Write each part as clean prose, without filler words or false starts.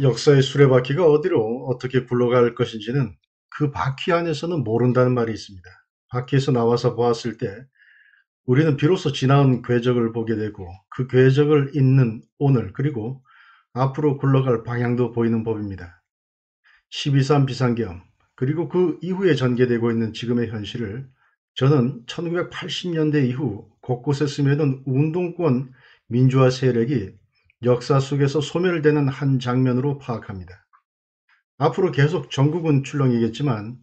역사의 수레바퀴가 어디로 어떻게 굴러갈 것인지는 그 바퀴 안에서는 모른다는 말이 있습니다. 바퀴에서 나와서 보았을 때 우리는 비로소 지나온 궤적을 보게 되고 그 궤적을 잇는 오늘 그리고 앞으로 굴러갈 방향도 보이는 법입니다. 12.3 비상계엄 그리고 그 이후에 전개되고 있는 지금의 현실을 저는 1980년대 이후 곳곳에 스며든 운동권 민주화 세력이 역사 속에서 소멸되는 한 장면으로 파악합니다. 앞으로 계속 전국은 출렁이겠지만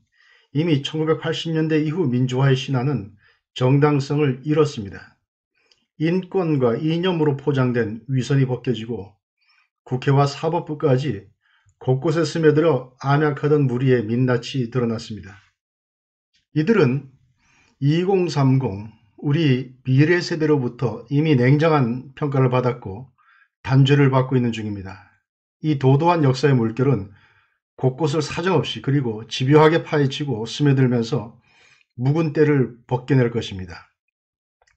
이미 1980년대 이후 민주화의 신화는 정당성을 잃었습니다. 인권과 이념으로 포장된 위선이 벗겨지고 국회와 사법부까지 곳곳에 스며들어 암약하던 무리의 민낯이 드러났습니다. 이들은 2030 우리 미래 세대로부터 이미 냉정한 평가를 받았고 단죄를 받고 있는 중입니다. 이 도도한 역사의 물결은 곳곳을 사정없이 그리고 집요하게 파헤치고 스며들면서 묵은 때를 벗겨낼 것입니다.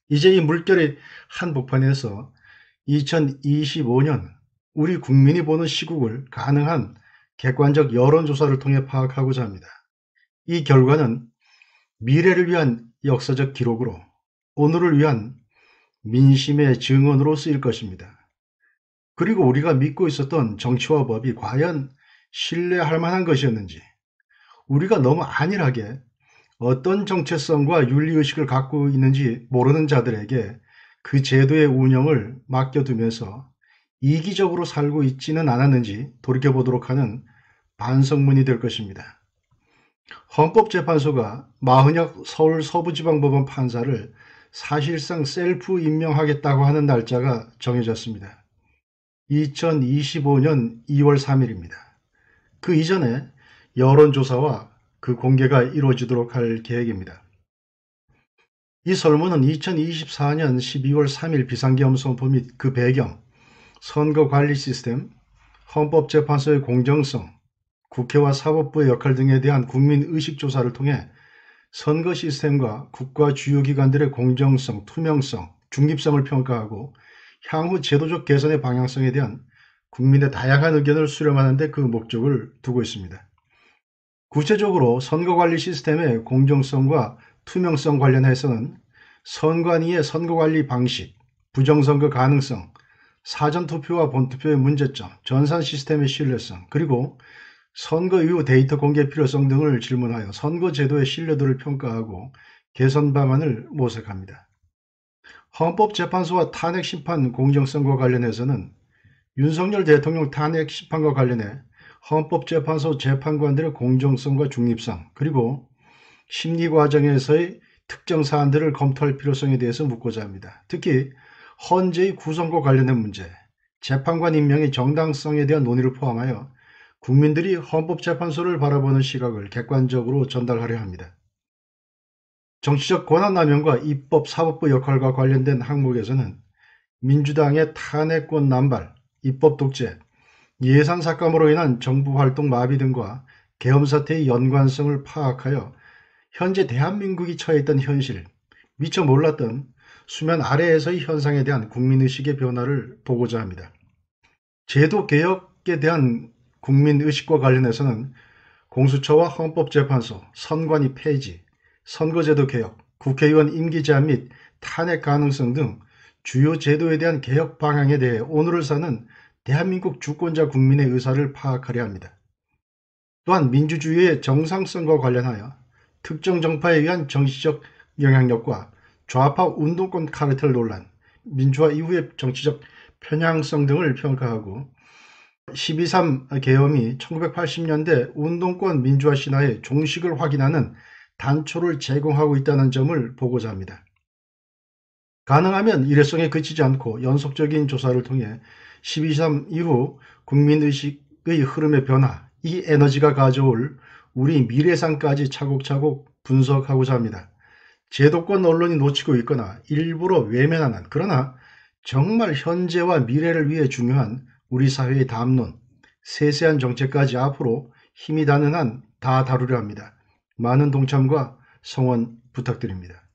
이제 이 물결의 한복판에서 2025년 우리 국민이 보는 시국을 가능한 객관적 여론조사를 통해 파악하고자 합니다. 이 결과는 미래를 위한 역사적 기록으로 오늘을 위한 민심의 증언으로 쓰일 것입니다. 그리고 우리가 믿고 있었던 정치와 법이 과연 신뢰할 만한 것이었는지, 우리가 너무 안일하게 어떤 정체성과 윤리의식을 갖고 있는지 모르는 자들에게 그 제도의 운영을 맡겨두면서 이기적으로 살고 있지는 않았는지 돌이켜보도록 하는 반성문이 될 것입니다. 헌법재판소가 마흔혁 서울 서부지방법원 판사를 사실상 셀프 임명하겠다고 하는 날짜가 정해졌습니다. 2025년 2월 3일입니다. 그 이전에 여론조사와 그 공개가 이루어지도록 할 계획입니다. 이 설문은 2024년 12월 3일 비상계엄 선포 및 그 배경, 선거관리 시스템, 헌법재판소의 공정성, 국회와 사법부의 역할 등에 대한 국민의식조사를 통해 선거 시스템과 국가 주요 기관들의 공정성, 투명성, 중립성을 평가하고 향후 제도적 개선의 방향성에 대한 국민의 다양한 의견을 수렴하는 데 그 목적을 두고 있습니다. 구체적으로 선거관리 시스템의 공정성과 투명성 관련해서는 선관위의 선거관리 방식, 부정선거 가능성, 사전투표와 본투표의 문제점, 전산 시스템의 신뢰성, 그리고 선거 이후 데이터 공개 필요성 등을 질문하여 선거제도의 신뢰도를 평가하고 개선 방안을 모색합니다. 헌법재판소와 탄핵심판 공정성과 관련해서는 윤석열 대통령 탄핵심판과 관련해 헌법재판소 재판관들의 공정성과 중립성 그리고 심리과정에서의 특정 사안들을 검토할 필요성에 대해서 묻고자 합니다. 특히 헌재의 구성과 관련된 문제, 재판관 임명의 정당성에 대한 논의를 포함하여 국민들이 헌법재판소를 바라보는 시각을 객관적으로 전달하려 합니다. 정치적 권한남용과 입법, 사법부 역할과 관련된 항목에서는 민주당의 탄핵권 남발, 입법 독재, 예산 삭감으로 인한 정부 활동 마비 등과 계엄 사태의 연관성을 파악하여 현재 대한민국이 처해 있던 현실, 미처 몰랐던 수면 아래에서의 현상에 대한 국민의식의 변화를 보고자 합니다. 제도 개혁에 대한 국민의식과 관련해서는 공수처와 헌법재판소, 선관위 폐지, 선거제도 개혁, 국회의원 임기 제한 및 탄핵 가능성 등 주요 제도에 대한 개혁 방향에 대해 오늘을 사는 대한민국 주권자 국민의 의사를 파악하려 합니다. 또한 민주주의의 정상성과 관련하여 특정 정파에 의한 정치적 영향력과 좌파 운동권 카르텔 논란, 민주화 이후의 정치적 편향성 등을 평가하고 12.3 계엄이 1980년대 운동권 민주화 신화의 종식을 확인하는 단초를 제공하고 있다는 점을 보고자 합니다. 가능하면 일회성에 그치지 않고 연속적인 조사를 통해 12.3 이후 국민의식의 흐름의 변화, 이 에너지가 가져올 우리 미래상까지 차곡차곡 분석하고자 합니다. 제도권 언론이 놓치고 있거나 일부러 외면하는, 그러나 정말 현재와 미래를 위해 중요한 우리 사회의 담론, 세세한 정책까지 앞으로 힘이 닿는 한 다 다루려 합니다. 많은 동참과 성원 부탁드립니다.